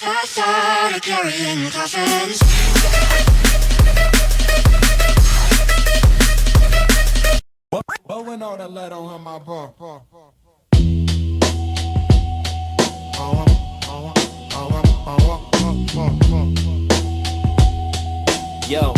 I started carrying coffins. Blowing all the lead on my bar. Yo.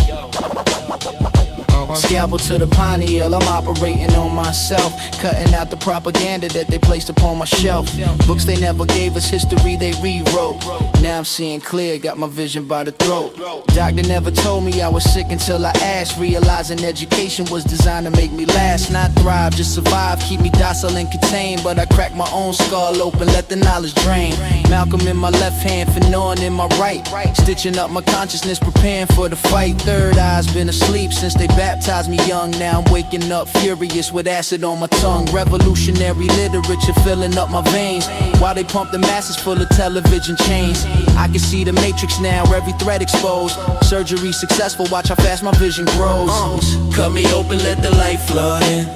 Scalpel to the pineal, I'm operating on myself, cutting out the propaganda that they placed upon my shelf. Books they never gave us, history they rewrote. Now I'm seeing clear, got my vision by the throat. Doctor never told me I was sick until I asked, realizing education was designed to make me last, not thrive, just survive, keep me docile and contained. But I crack my own skull open, let the knowledge drain. Malcolm in my left hand, Fanon in my right, stitching up my consciousness, preparing for the fight. Third eye's been asleep since they baptized me young. Now I'm waking up furious with acid on my tongue. Revolutionary literature filling up my veins, while they pump the masses full of television chains. I can see the matrix now, every thread exposed. Surgery successful, watch how fast my vision grows. Cut me open, let the light flood in.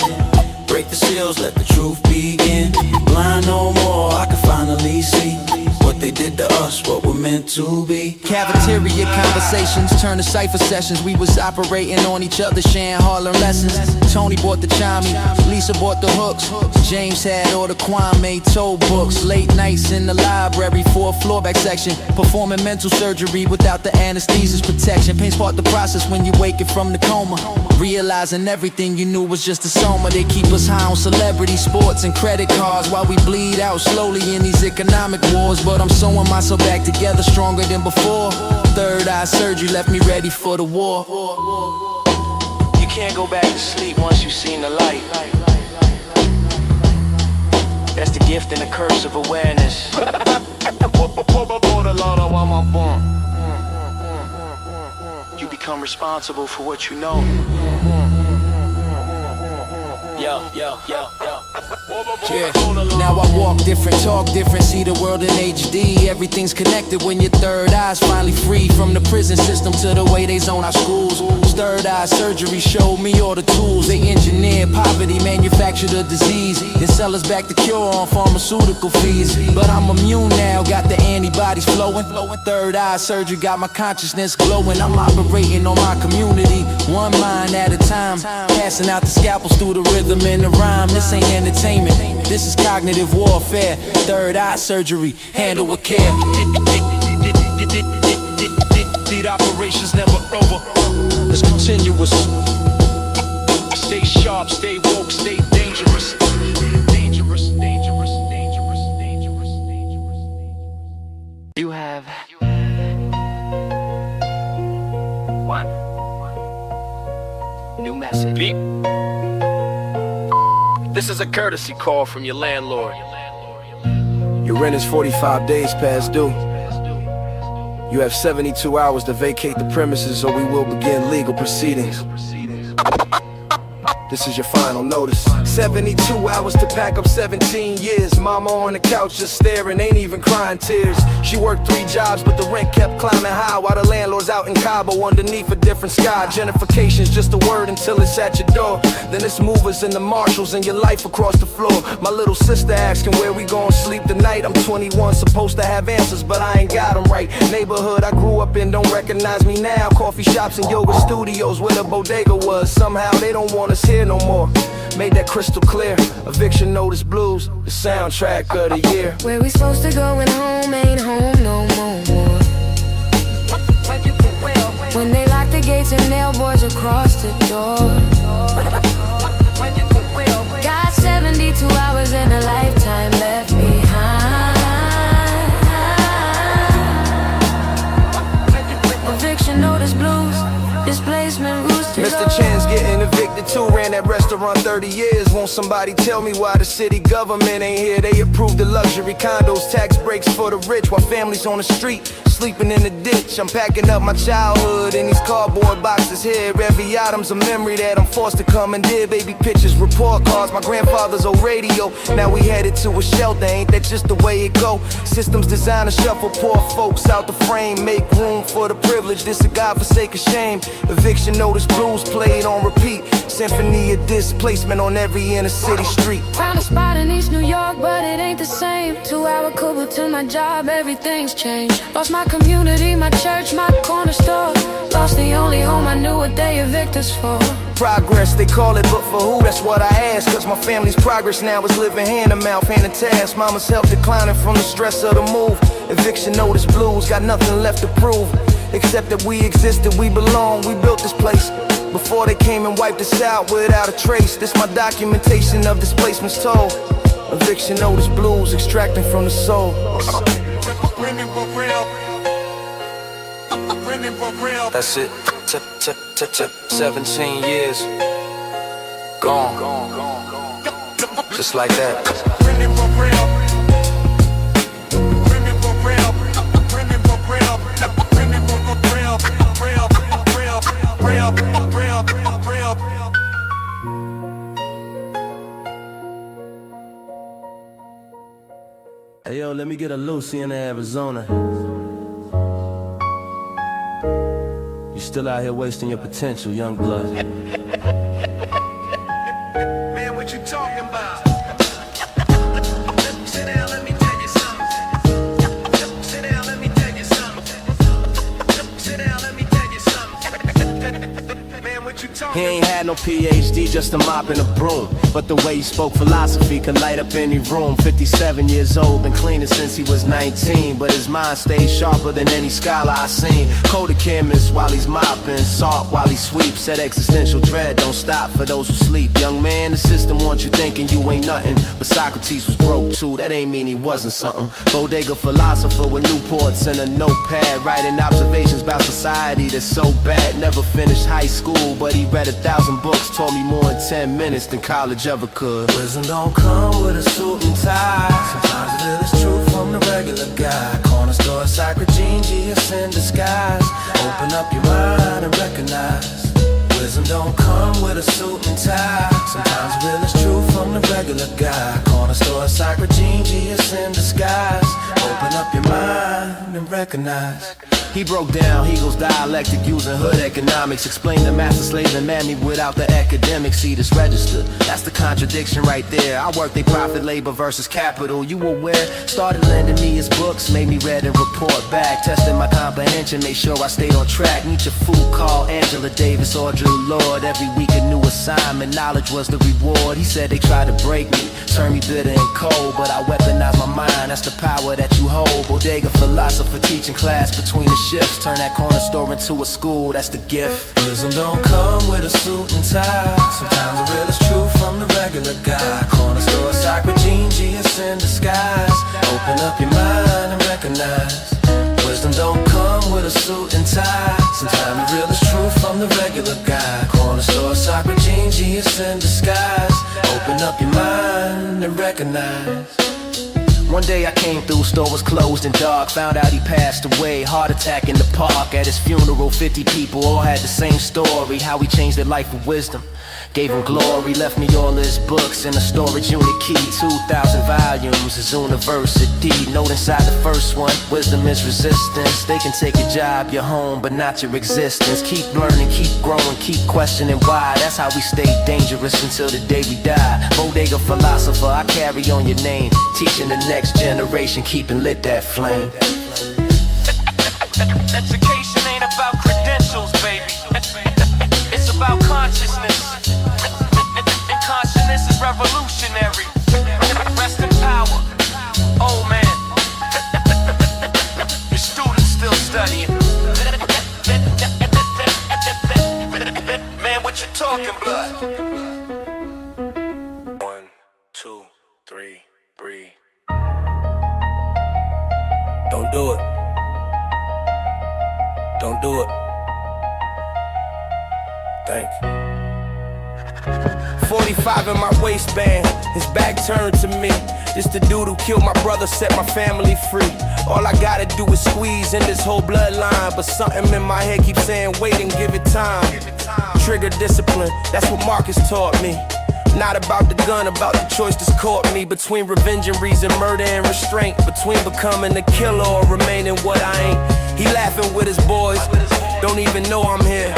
Break the seals, let the truth begin. Blind no more, I can finally see what they did to us, what we're meant to be. Cafeteria conversations turn to cipher sessions. We was operating on each other, sharing Harlem lessons. Tony bought the chimey, Lisa bought the hooks. James had all the Kwame told books. Late nights in the library, 4th floor back section, performing mental surgery without the anesthesia's protection. Pain's part the process when you waking from the coma, realizing everything you knew was just a soma. They keep us high on celebrity, sports, and credit cards, while we bleed out slowly in these economic wars. But I'm sewing myself back together stronger than before. Third eye surgery left me ready for the war. You can't go back to sleep once you've seen the light. That's the gift and the curse of awareness. You become responsible for what you know. Yo. Yeah. Now I walk different, talk different, see the world in HD. Everything's connected when your third eye's finally free from the prison system to the way they zone our schools. Third eye surgery showed me all the tools. They engineered poverty, manufactured a disease, and sell us back the cure on pharmaceutical fees. But I'm immune now, got the antibodies flowing. Third eye surgery got my consciousness glowing. I'm operating on my community, one mind at a time, passing out the scalpels through the rhythm and the rhyme. This ain't entertainment, this is cognitive warfare. Third eye surgery, handle with care. The operation's never over, it's continuous. Stay sharp, stay woke, stay dangerous. You have one new message. Beep. This is a courtesy call from your landlord. Your rent is 45 days past due. You have 72 hours to vacate the premises, or we will begin legal proceedings. This is your final notice. 72 hours to pack up 17 years. Mama on the couch just staring, ain't even crying tears. She worked 3 jobs, but the rent kept climbing high, while the landlord's out in Cabo underneath a different sky. Gentrification's just a word until it's at your door. Then it's movers and the marshals and your life across the floor. My little sister asking where we gon' sleep tonight. I'm 21, supposed to have answers, but I ain't got them right. Neighborhood I grew up in don't recognize me now. Coffee shops and yoga studios where the bodega was. Somehow they don't want us here no more. Made that crystal clear. Eviction notice blues, the soundtrack of the year. Where we supposed to go when home ain't home no more. When they lock the gates and nail boards across the door. Got 72 hours and a lifetime left behind. Eviction notice blues, displacement roots to Mr. Chan's getting evicted too, ran that restaurant 30 years. Won't somebody tell me why the city government ain't here? They approved the luxury condos, tax breaks for the rich, while families on the street sleeping in the ditch. I'm packing up my childhood in these cardboard boxes here. Every item's a memory that I'm forced to commandeer. Baby pictures, report cards, my grandfather's old radio. Now we headed to a shelter, ain't that just the way it go? Systems designed to shuffle poor folks out the frame, make room for the privilege, this a godforsaken shame. Eviction notice blues played on repeat, symphony of displacement on every inner city street. Found a spot in East New York, but it ain't the same. 2-hour Cuba to my job, everything's changed. Lost my community, my church, my corner store. Lost the only home I knew what they evict us for. Progress, they call it, but for who? That's what I ask. Cause my family's progress now is living hand to mouth, hand to task. Mama's health declining from the stress of the move. Eviction notice blues, got nothing left to prove, except that we existed, we belong, we built this place before they came and wiped us out without a trace. This my documentation of displacement's toll. Eviction notice blues, extracting from the soul. That's it. 17 years gone, just like that. Hey yo, let me get a Lucy in Arizona. You still out here wasting your potential, young blood. Man, what you talking about? Sit down, let me tell you something. Sit down, let me tell you something. Sit down, let me tell you something. Man, what you talking about? He ain't had no PhD, just a mop and a broom. But the way he spoke philosophy could light up any room. 57 years old, been cleaning since he was 19. But his mind stays sharper than any scholar I seen. Code chemist while he's mopping, salt while he sweeps. Said existential dread don't stop for those who sleep. Young man, the system wants you thinking you ain't nothing. But Socrates was broke too, that ain't mean he wasn't something. Bodega philosopher with Newports and a notepad, writing observations about society that's so bad. Never finished high school, but he read 1,000 books. Taught me more in 10 minutes than college ever could. Wisdom don't come with a suit and tie. Sometimes a little is true from the regular guy. Corner store, sacred genius in disguise. Open up your mind and recognize. Wisdom don't come with a suit and tie. Sometimes real is true from the regular guy. Corner store, sacred genius in disguise. Open up your mind and recognize. He broke down Hegel's dialectic using hood economics. Explained the master slave and mammy without the academics. See this register, that's the contradiction right there. I work they profit, labor versus capital. You aware? Started lending me his books, made me read and report back. Testing my comprehension, made sure I stayed on track. Nietzsche, Foucault, Angela Davis, Audre Lorde. Every week a new assignment, knowledge was the reward. He said they tried to break me, turn me bitter and cold, but I weaponized my mind, that's the power that you hold. Bodega philosopher teaching class between the shifts. Turn that corner store into a school, that's the gift. Wisdom don't come with a suit and tie. Sometimes the real is true from the regular guy. Corner store, sacred genius in disguise. Open up your mind and recognize. Wisdom don't come with a suit and tie. Sometimes the real is true from the regular guy. Corner store, sacred genius in disguise. Open up your mind and recognize. One day I came through, store was closed and dark. Found out he passed away, heart attack in the park. At his funeral, 50 people all had the same story. How he changed their life with wisdom, gave him glory. Left me all his books in a storage unit key. 2,000 volumes, his university. Note inside the first one, wisdom is resistance. They can take your job, your home, but not your existence. Keep learning, keep growing, keep questioning why. That's how we stay dangerous until the day we die. Bodega philosopher, I carry on your name, teaching the next generation, keeping lit that flame. Education ain't about credentials, baby. It's about consciousness. And consciousness is revolutionary. Rest in power, old man. Your students still studying. Man, what you talking blood? 1, 2, 3, breathe. Don't do it. Don't do it. Thank you. 45 in my waistband, his back turned to me. This the dude who killed my brother, set my family free. All I gotta do is squeeze in this whole bloodline. But something in my head keeps saying, wait and give it time. Trigger discipline, that's what Marcus taught me. Not about the gun, about the choice that's caught me. Between revenge and reason, murder and restraint. Between becoming a killer or remaining what I ain't. He laughing with his boys, don't even know I'm here.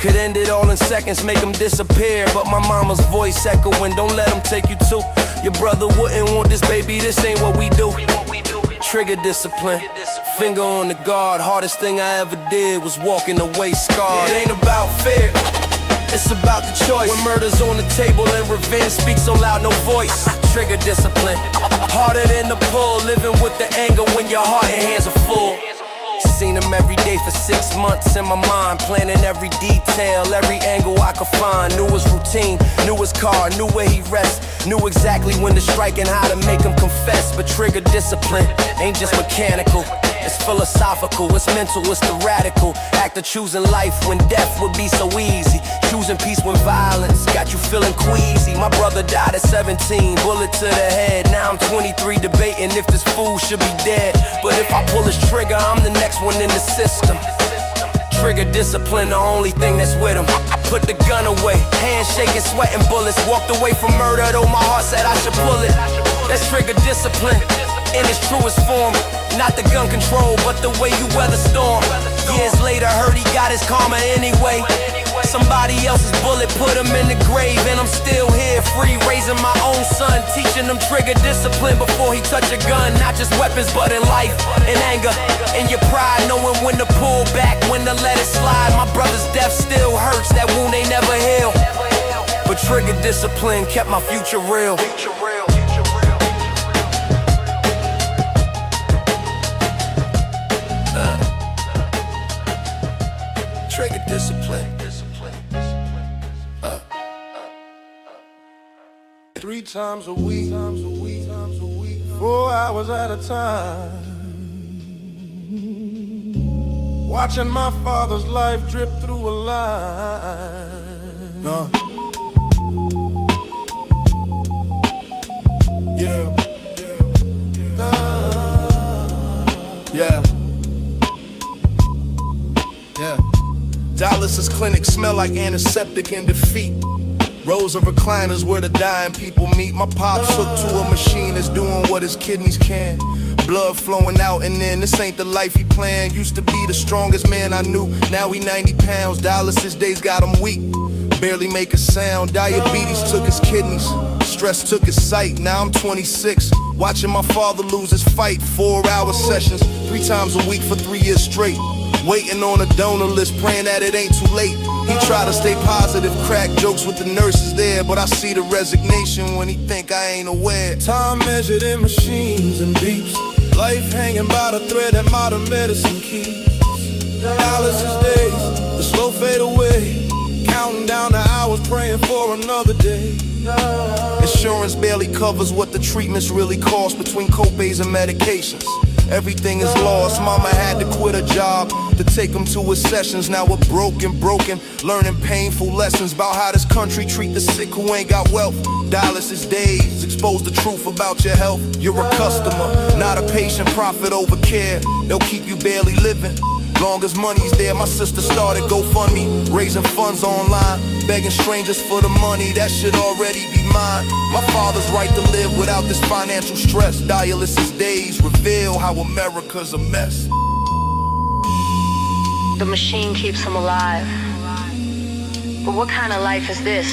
Could end it all in seconds, make him disappear. But my mama's voice echoing, don't let him take you too. Your brother wouldn't want this, baby, this ain't what we do. Trigger discipline, finger on the guard. Hardest thing I ever did was walking away scarred. It ain't about fear, it's about the choice. When murder's on the table and revenge speaks so loud, no voice. Trigger discipline, harder than the pull. Living with the anger when your heart and hands are full. Seen him every day for 6 months in my mind, planning every detail, every angle I could find. Knew his routine, knew his car, knew where he rests, knew exactly when to strike and how to make him confess. But trigger discipline ain't just mechanical, it's philosophical, it's mental, it's the radical act of choosing life when death would be so easy. Choosing peace when violence got you feeling queasy. My brother died at 17, bullet to the head. Now I'm 23 debating if this fool should be dead. But if I pull his trigger, I'm the next one in the system. Trigger discipline, the only thing that's with him. Put the gun away, hands shaking, sweating bullets. Walked away from murder, though my heart said I should pull it. That's trigger discipline in its truest form. Not the gun control, but the way you weather storm. Years later, heard he got his karma anyway. Somebody else's bullet put him in the grave, and I'm still here, free, raising my own son, teaching him trigger discipline before he touch a gun. Not just weapons, but in life, in anger, in your pride, knowing when to pull back, when to let it slide. My brother's death still hurts, that wound ain't never heal. But trigger discipline kept my future real. Trigger discipline. 3 times a week, 4 hours at a time. Watching my father's life drip through a line. Yeah. Dallas's clinic smell like antiseptic and defeat. Rows of recliners where the dying people meet. My pops hooked to a machine that's doing what his kidneys can. Blood flowing out and in, this ain't the life he planned. Used to be the strongest man I knew, now he 90 pounds. Dialysis days got him weak, barely make a sound. Diabetes took his kidneys, stress took his sight. Now I'm 26, watching my father lose his fight. 4-hour sessions, 3 times a week for 3 years straight. Waiting on a donor list, praying that it ain't too late. He try to stay positive, crack jokes with the nurses there, but I see the resignation when he think I ain't aware. Time measured in machines and beeps, life hanging by the thread that modern medicine keeps. Dialysis days, the slow fade away, counting down the hours, praying for another day. Insurance barely covers what the treatments really cost between copays and medications. Everything is lost, mama had to quit her job to take him to his sessions. Now we're broken, learning painful lessons about how this country treat the sick who ain't got wealth. Dialysis days, expose the truth about your health. You're a customer, not a patient, profit over care. They'll keep you barely living. Long as money's there, my sister started GoFundMe, raising funds online, begging strangers for the money, that should already be mine. My father's right to live without this financial stress. Dialysis days reveal how America's a mess. The machine keeps him alive. But what kind of life is this?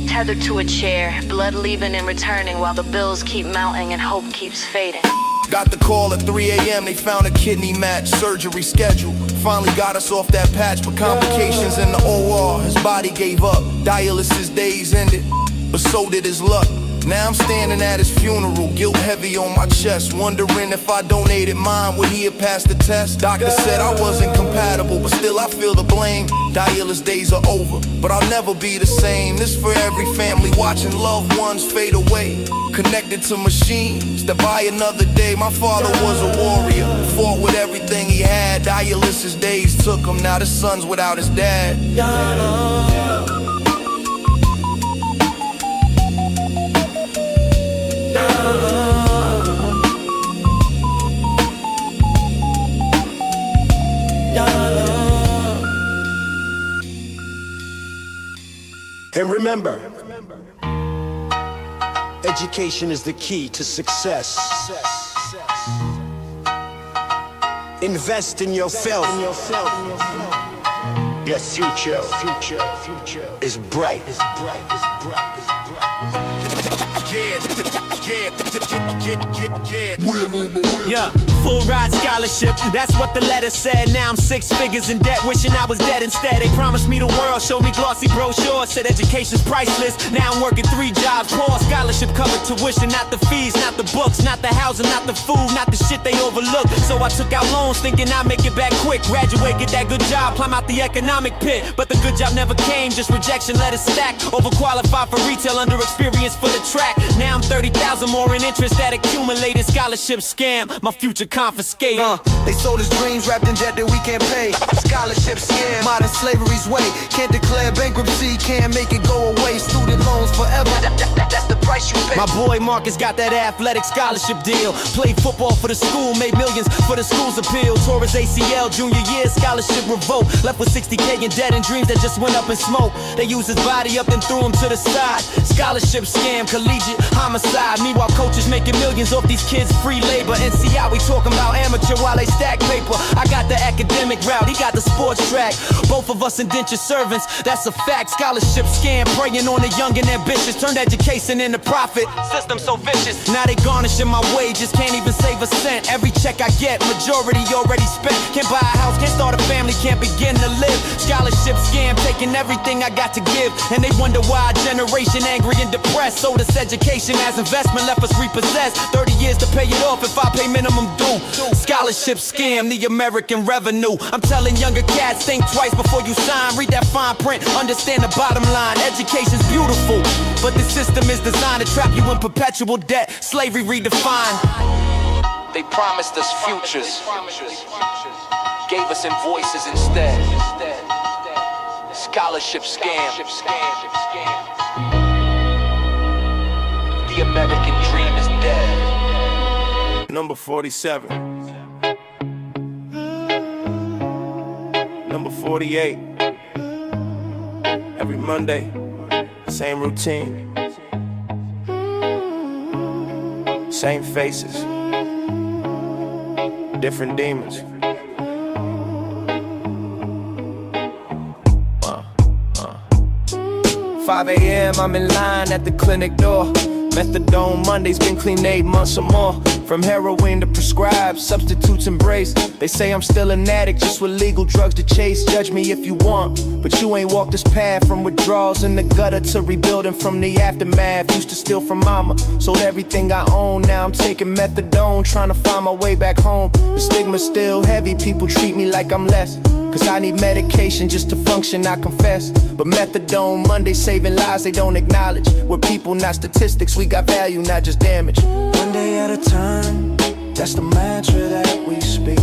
Tethered to a chair, blood leaving and returning while the bills keep mounting and hope keeps fading. Got the call at 3 a.m., they found a kidney match, surgery scheduled. Finally got us off that patch, but complications in the OR, his body gave up. Dialysis days ended, but so did his luck. Now I'm standing at his funeral, guilt heavy on my chest, wondering if I donated mine, would he have passed the test? Doctor said I wasn't compatible, but still I feel the blame. Dialysis days are over, but I'll never be the same. This for every family watching loved ones fade away, connected to machines that buy another day. My father was a warrior, fought with everything he had. Dialysis days took him, now the son's without his dad. And remember, education is the key to success. Invest in yourself. Your future is bright. Yeah, full ride scholarship, that's what the letter said. Now I'm 6 figures in debt, wishing I was dead instead. They promised me the world, showed me glossy brochures, said education's priceless. Now I'm working 3 jobs, poor scholarship covered tuition, not the fees, not the books, not the housing, not the food, not the shit they overlook. So I took out loans thinking I'd make it back quick, graduate, get that good job, climb out the economic pit. But the good job never came, just rejection letters stack. Overqualified for retail, underexperienced for the track. Now I'm 30,000 more in interest that accumulated. Scholarship scam, my future confiscated. They sold us dreams wrapped in debt that we can't pay. Scholarship scam, modern slavery's way. Can't declare bankruptcy, can't make it go away. Student loans forever, that's the price you pay. My boy Marcus got that athletic scholarship deal. Played football for the school, made millions for the school's appeal. Tore his ACL junior year, scholarship revoked. Left with 60K in debt and dreams that just went up in smoke. They used his body up and threw him to the side. Scholarship scam, collegiate homicide. Meanwhile coaches making millions off these kids' free labor. And see how we talking about amateur while they stack paper. I got the academic route, he got the sports track. Both of us indentured servants, that's a fact. Scholarship scam, preying on the young and ambitious. Turned education into profit, system so vicious. Now they garnishing my wages, can't even save a cent. Every check I get, majority already spent. Can't buy a house, can't start a family, can't begin to live. Scholarship scam, taking everything I got to give. And they wonder why a generation angry and depressed. Sold us education as investment, left us repossessed. 30 years to pay it off if I pay minimum due. Scholarship scam, the American revenue. I'm telling younger cats, think twice before you sign. Read that fine print, understand the bottom line. Education's beautiful, but the system is designed to trap you in perpetual debt. Slavery redefined. They promised us futures, gave us invoices instead. Scholarship scam. The American dream is dead. Number 47. Number 48. Every Monday, same routine. Same faces. Different demons. 5 a.m. I'm in line at the clinic door. Methadone Mondays, been clean 8 months or more. From heroin to prescribed, substitutes embrace. They say I'm still an addict, just with legal drugs to chase. Judge me if you want, but you ain't walked this path. From withdrawals in the gutter to rebuilding from the aftermath. Used to steal from mama, sold everything I own. Now I'm taking methadone, trying to find my way back home. The stigma's still heavy, people treat me like I'm less. Cause I need medication just to function, I confess. But methadone Monday saving lives they don't acknowledge. We're people, not statistics, we got value, not just damage. One day at a time, that's the mantra that we speak.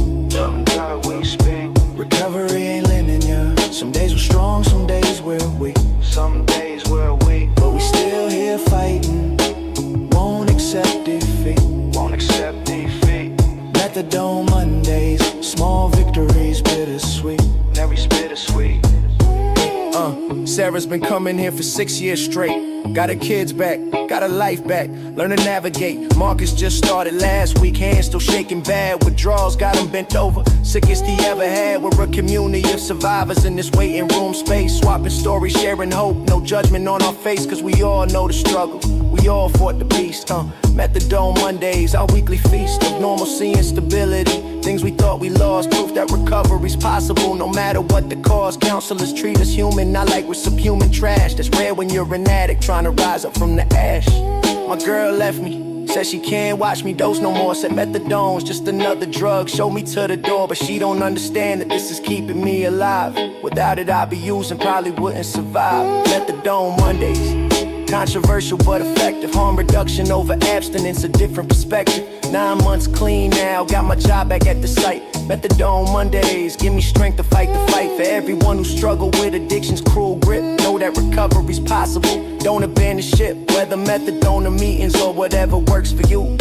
Recovery ain't linear. Some days we're strong, some days we're weak. Some days we're weak, but we still here fighting. Won't accept defeat. Methadone Mondays, small victories, bittersweet. Every bittersweet. Sarah's been coming here for 6 years straight. Got her kids back, got her life back, learn to navigate. Marcus just started last week, hands still shaking bad. Withdrawals got him bent over, sickest he ever had. We're a community of survivors in this waiting room space. Swapping stories, sharing hope, no judgment on our face. Cause we all know the struggle, we all fought the beast. Methadone Mondays, our weekly feast of normalcy and stability. Things we thought we lost, proof that recovery's possible no matter what the cause. Counselors treat us human, not like we're subhuman trash. That's rare when you're an addict trying to rise up from the ash. My girl left me, said she can't watch me dose no more. Said methadone's just another drug, showed me to the door. But she don't understand that this is keeping me alive. Without it I'd be using, probably wouldn't survive. Methadone Mondays, controversial but effective. Harm reduction over abstinence, a different perspective. 9 months clean now, got my job back at the site. Methadone Mondays, give me strength to fight the fight. For everyone who struggled with addiction's cruel grip, know that recovery's possible. Don't abandon ship, whether methadone or meetings or whatever works for you.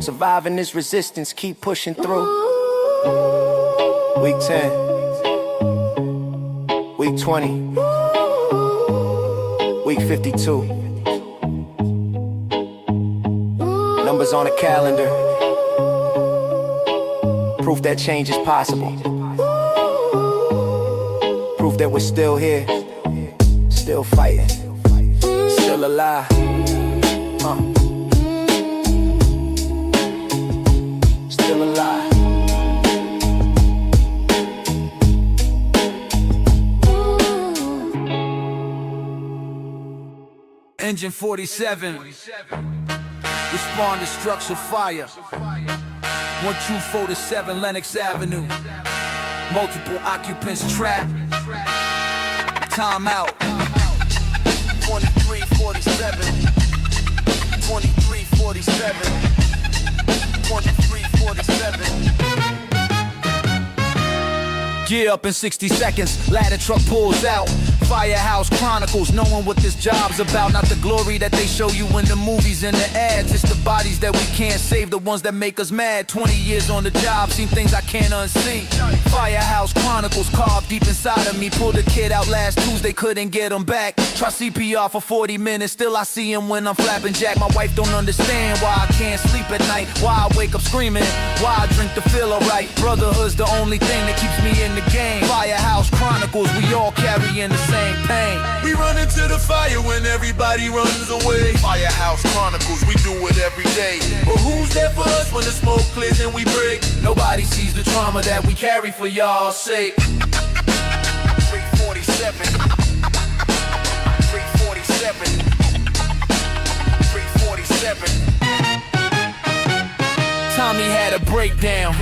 Surviving this resistance, keep pushing through. Week 10, week 20, Week 52. Numbers on the calendar. Proof that change is possible. Proof that we're still here. Still fighting. Still alive. Still alive. Engine 47. Respond to structure fire. 1247 Lenox Avenue. Multiple occupants trapped. Time out. 2347. 2347. 2347. Gear up in 60 seconds, ladder truck pulls out. Firehouse Chronicles, knowing what this job's about. Not the glory that they show you in the movies and the ads. It's the bodies that we can't save, the ones that make us mad. 20 years on the job, seen things I can't unsee. Firehouse Chronicles carved deep inside of me. Pulled a kid out last Tuesday, couldn't get him back. Try CPR for 40 minutes, still I see him when I'm flapping jack. My wife don't understand why I can't sleep at night, why I wake up screaming, why I drink to feel alright. Brotherhood's the only thing that keeps me in the game. Firehouse Chronicles, we all carrying the same pain. We run into the fire when everybody runs away. Firehouse Chronicles, we do it every day. But who's there for us when the smoke clears and we break? Nobody sees the trauma that we carry for y'all's sake. 347. 347. 347. Tommy had a breakdown.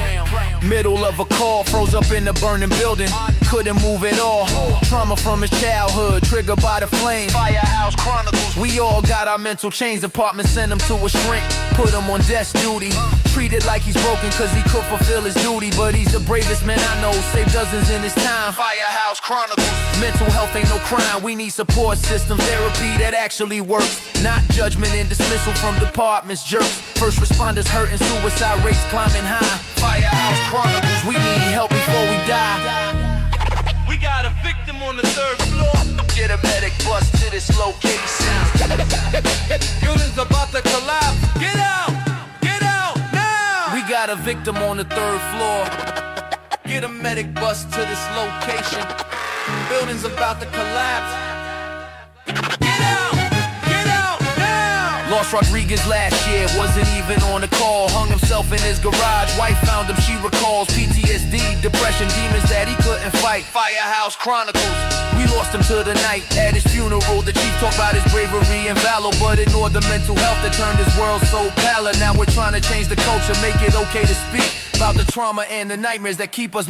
Middle of a call, froze up in the burning building. Couldn't move at all. Trauma from his childhood, triggered by the flame. Firehouse Chronicles. We all got our mental chains. Department sent him to a shrink, put him on desk duty. Treated like he's broken cause he could fulfill his duty. But he's the bravest man I know, saved dozens in his time. Firehouse Chronicles. Mental health ain't no crime, we need support systems, therapy that actually works. Not judgment and dismissal from departments, jerks. First responders hurting, suicide rates climbing high. Firehouse Chronicles. We need help before we die. We got a victim on the 3rd floor. Get a medic bus to this location. Building's about to collapse. Get out! Get out now! We got a victim on the 3rd floor. Get a medic bus to this location. Building's about to collapse. Get out! Get out now! Lost Rodriguez last year, wasn't even on the call. Hung himself in his garage, wife found him, she recalls PTSD, depression, demons that he couldn't fight. Firehouse Chronicles. We lost him to the night. At his funeral, the chief talked about his bravery and valor, but ignored the mental health that turned his world so pallid. Now we're trying to change the culture, make it okay to speak about the trauma and the nightmares that keep us